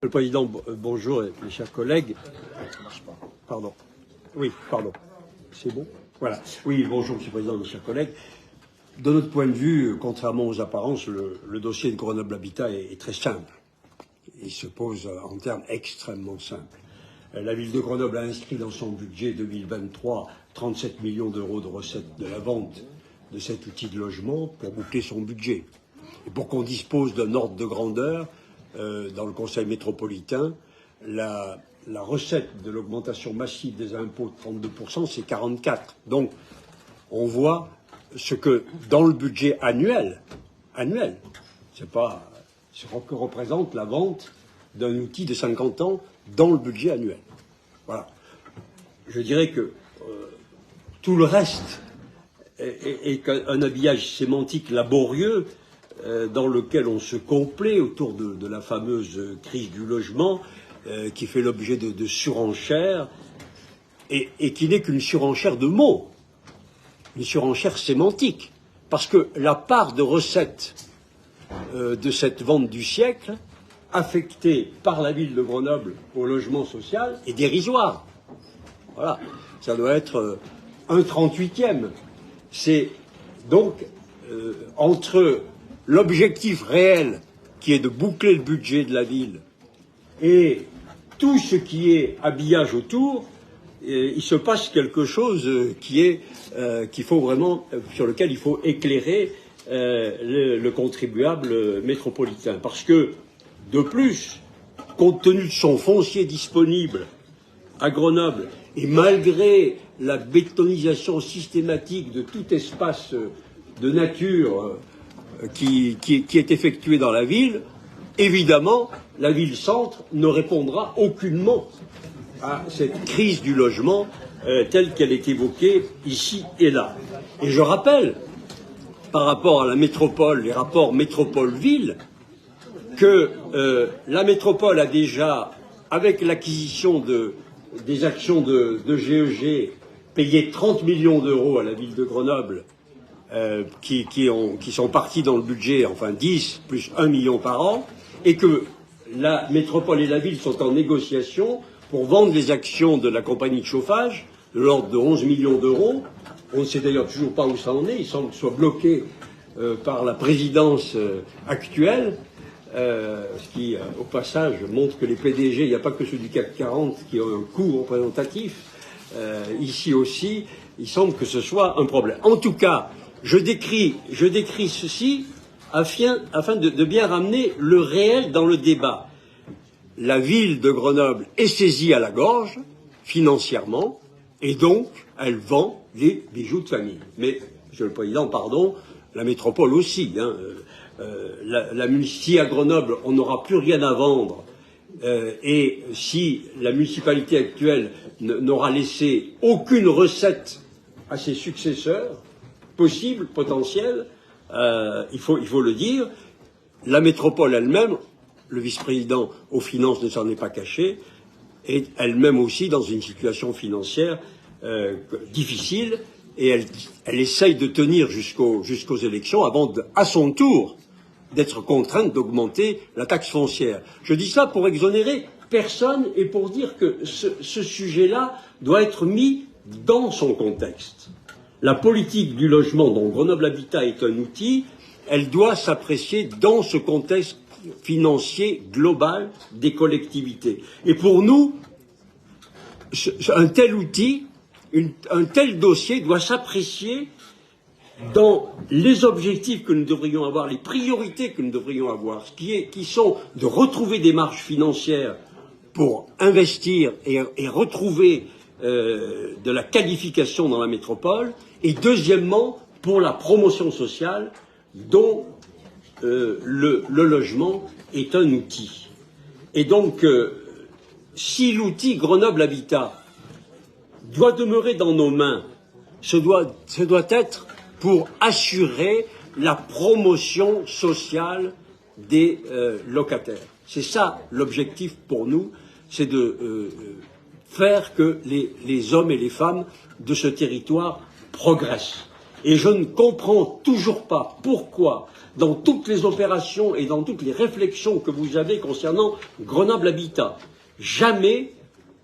Monsieur le Président, bonjour mes chers collègues. Pardon. Oui, pardon. C'est bon? Voilà. Oui, bonjour Monsieur le Président, mes chers collègues. De notre point de vue, contrairement aux apparences, le dossier de Grenoble Habitat est très simple. Il se pose en termes extrêmement simples. La ville de Grenoble a inscrit dans son budget 2023 37 millions d'euros de recettes de la vente de cet outil de logement pour boucler son budget. Et pour qu'on dispose d'un ordre de grandeur, dans le Conseil métropolitain, la recette de l'augmentation massive des impôts de 32%, c'est 44. Donc, on voit ce que, dans le budget annuel, c'est pas ce que représente la vente d'un outil de 50 ans dans le budget annuel. Voilà. Je dirais que tout le reste est un habillage sémantique laborieux dans lequel on se complaît autour de la fameuse crise du logement qui fait l'objet de surenchères et qui n'est qu'une surenchère de mots, une surenchère sémantique. Parce que la part de recettes de cette vente du siècle affectée par la ville de Grenoble au logement social est dérisoire. Voilà, ça doit être un 38e. C'est donc entre l'objectif réel qui est de boucler le budget de la ville et tout ce qui est habillage autour, il se passe quelque chose qu'il faut vraiment, sur lequel il faut éclairer le contribuable métropolitain. Parce que, de plus, compte tenu de son foncier disponible à Grenoble, et malgré la bétonisation systématique de tout espace de nature qui est effectué dans la ville, évidemment, la ville-centre ne répondra aucunement à cette crise du logement telle qu'elle est évoquée ici et là. Et je rappelle, par rapport à la métropole, les rapports métropole-ville, que la métropole a déjà, avec l'acquisition des actions de GEG, payé 30 millions d'euros à la ville de Grenoble, qui sont partis dans le budget, enfin 10 plus 1 million par an, et que la métropole et la ville sont en négociation pour vendre les actions de la compagnie de chauffage de l'ordre de 11 millions d'euros. On ne sait d'ailleurs toujours pas où ça en est, il semble que ce soit bloqué par la présidence actuelle, ce qui, au passage, montre que les PDG, il n'y a pas que ceux du CAC 40 qui ont un coût représentatif, ici aussi, il semble que ce soit un problème. En tout cas, je décris ceci afin de bien ramener le réel dans le débat. La ville de Grenoble est saisie à la gorge, financièrement, et donc elle vend les bijoux de famille. Mais, Monsieur le Président, pardon, la métropole aussi. Si à Grenoble on n'aura plus rien à vendre, et si la municipalité actuelle n'aura laissé aucune recette à ses successeurs, possible, potentiel, il faut le dire, la métropole elle-même, le vice-président aux finances ne s'en est pas caché, est elle-même aussi dans une situation financière difficile, et elle essaye de tenir jusqu'aux élections avant, à son tour, d'être contrainte d'augmenter la taxe foncière. Je dis ça pour exonérer personne et pour dire que ce sujet-là doit être mis dans son contexte. La politique du logement dont Grenoble Habitat est un outil, elle doit s'apprécier dans ce contexte financier global des collectivités. Et pour nous, un tel outil, un tel dossier doit s'apprécier dans les objectifs que nous devrions avoir, les priorités que nous devrions avoir, qui sont de retrouver des marges financières pour investir et retrouver de la qualification dans la métropole, et deuxièmement, pour la promotion sociale dont le logement est un outil. Et donc, si l'outil Grenoble Habitat doit demeurer dans nos mains, ce doit être pour assurer la promotion sociale des locataires. C'est ça l'objectif pour nous, c'est de faire que les hommes et les femmes de ce territoire progressent. Et je ne comprends toujours pas pourquoi, dans toutes les opérations et dans toutes les réflexions que vous avez concernant Grenoble Habitat, jamais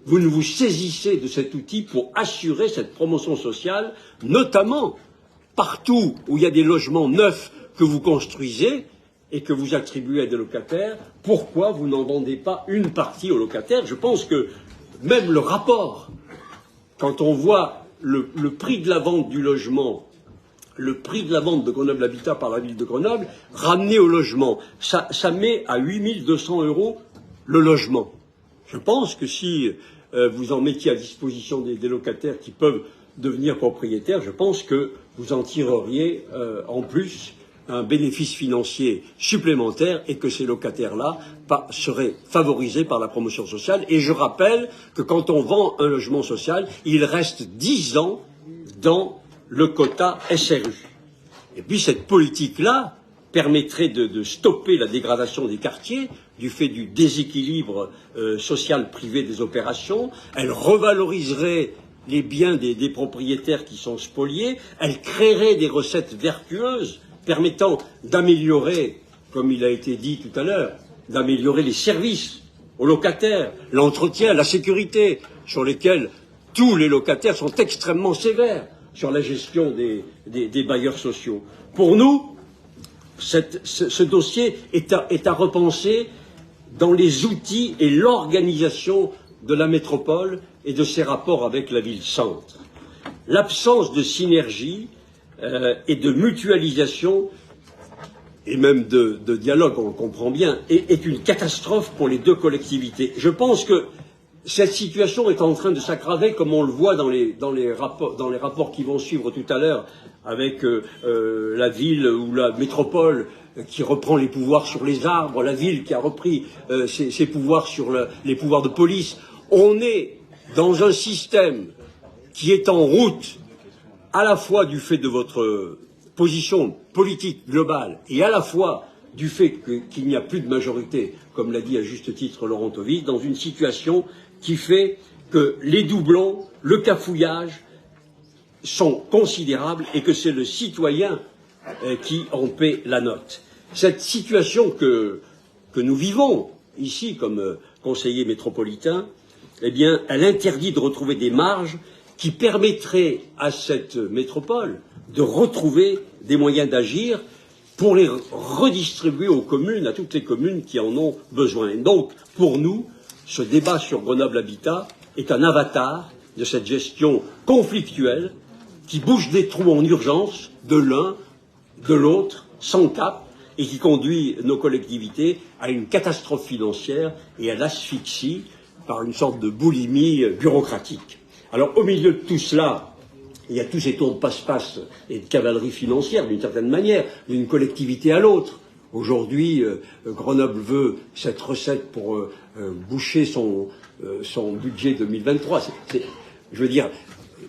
vous ne vous saisissez de cet outil pour assurer cette promotion sociale, notamment partout où il y a des logements neufs que vous construisez et que vous attribuez à des locataires. Pourquoi vous n'en vendez pas une partie aux locataires? Je pense que même le rapport, quand on voit le prix de la vente du logement, le prix de la vente de Grenoble Habitat par la ville de Grenoble, ramené au logement, ça met à 8 200 € le logement. Je pense que si vous en mettiez à disposition des locataires qui peuvent devenir propriétaires, je pense que vous en tireriez en plus un bénéfice financier supplémentaire et que ces locataires-là seraient favorisés par la promotion sociale. Et je rappelle que quand on vend un logement social, il reste 10 ans dans le quota SRU. Et puis cette politique-là permettrait de stopper la dégradation des quartiers du fait du déséquilibre social privé des opérations. Elle revaloriserait les biens des propriétaires qui sont spoliés. Elle créerait des recettes vertueuses permettant d'améliorer, comme il a été dit tout à l'heure, d'améliorer les services aux locataires, l'entretien, la sécurité, sur lesquels tous les locataires sont extrêmement sévères sur la gestion des bailleurs sociaux. Pour nous, ce dossier est à repenser dans les outils et l'organisation de la métropole et de ses rapports avec la ville-centre. L'absence de synergie et de mutualisation et même de dialogue, on le comprend bien, est une catastrophe pour les deux collectivités. Je pense que cette situation est en train de s'aggraver, comme on le voit dans les rapports qui vont suivre tout à l'heure, avec la ville ou la métropole qui reprend les pouvoirs sur les arbres, la ville qui a repris ses pouvoirs sur les pouvoirs de police. On est dans un système qui est en route à la fois du fait de votre position politique globale et à la fois du fait qu'il n'y a plus de majorité, comme l'a dit à juste titre Laurent Tovy, dans une situation qui fait que les doublons, le cafouillage sont considérables et que c'est le citoyen qui en paie la note. Cette situation que nous vivons ici comme conseiller métropolitain, eh bien, elle interdit de retrouver des marges qui permettraient à cette métropole de retrouver des moyens d'agir pour les redistribuer aux communes, à toutes les communes qui en ont besoin. Et donc, pour nous, ce débat sur Grenoble Habitat est un avatar de cette gestion conflictuelle qui bouche des trous en urgence de l'un, de l'autre, sans cap, et qui conduit nos collectivités à une catastrophe financière et à l'asphyxie par une sorte de boulimie bureaucratique. Alors, au milieu de tout cela, il y a tous ces tours de passe-passe et de cavalerie financière, d'une certaine manière, d'une collectivité à l'autre. Aujourd'hui, Grenoble veut cette recette pour boucher son budget 2023. Je veux dire,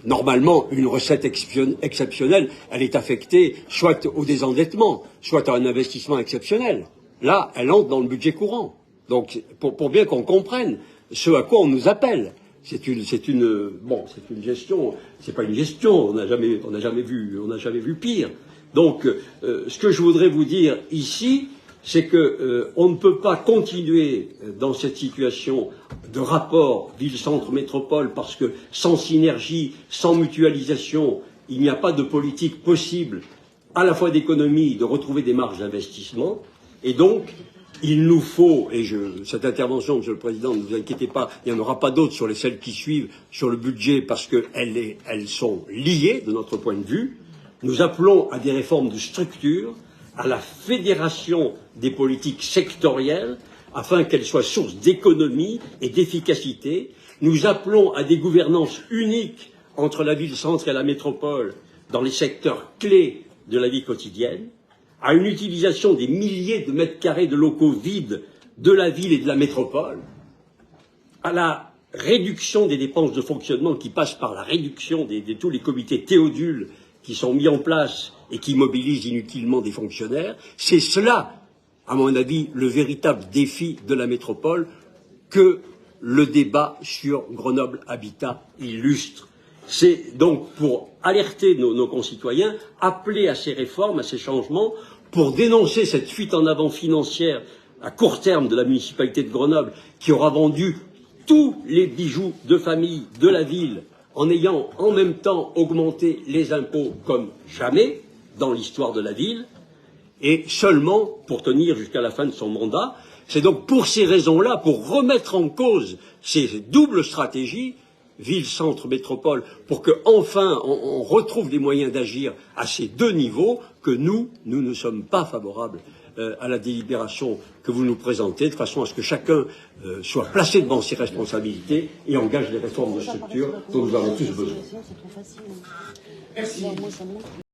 normalement, une recette exceptionnelle, elle est affectée soit au désendettement, soit à un investissement exceptionnel. Là, elle entre dans le budget courant. Donc, pour bien qu'on comprenne ce à quoi on nous appelle. C'est une gestion, c'est pas une gestion, on n'a jamais vu pire. Donc, ce que je voudrais vous dire ici, c'est que on ne peut pas continuer dans cette situation de rapport ville-centre-métropole parce que sans synergie, sans mutualisation, il n'y a pas de politique possible, à la fois d'économie, de retrouver des marges d'investissement, et donc il nous faut, et cette intervention, Monsieur le Président, ne vous inquiétez pas, il n'y en aura pas d'autres sur celles qui suivent sur le budget parce qu'elles sont liées de notre point de vue. Nous appelons à des réformes de structure, à la fédération des politiques sectorielles, afin qu'elles soient source d'économie et d'efficacité. Nous appelons à des gouvernances uniques entre la ville-centre et la métropole dans les secteurs clés de la vie quotidienne, à une utilisation des milliers de mètres carrés de locaux vides de la ville et de la métropole, à la réduction des dépenses de fonctionnement qui passe par la réduction de tous les comités Théodule qui sont mis en place et qui mobilisent inutilement des fonctionnaires. C'est cela, à mon avis, le véritable défi de la métropole que le débat sur Grenoble Habitat illustre. C'est donc pour alerter nos concitoyens, appeler à ces réformes, à ces changements, pour dénoncer cette fuite en avant financière à court terme de la municipalité de Grenoble, qui aura vendu tous les bijoux de famille de la ville en ayant en même temps augmenté les impôts comme jamais dans l'histoire de la ville, et seulement pour tenir jusqu'à la fin de son mandat. C'est donc pour ces raisons-là, pour remettre en cause ces doubles stratégies, ville, centre, métropole, pour que enfin on retrouve les moyens d'agir à ces deux niveaux, que nous ne sommes pas favorables à la délibération que vous nous présentez, de façon à ce que chacun soit placé devant ses responsabilités et engage les réformes de structure dont nous avons tous besoin. Merci.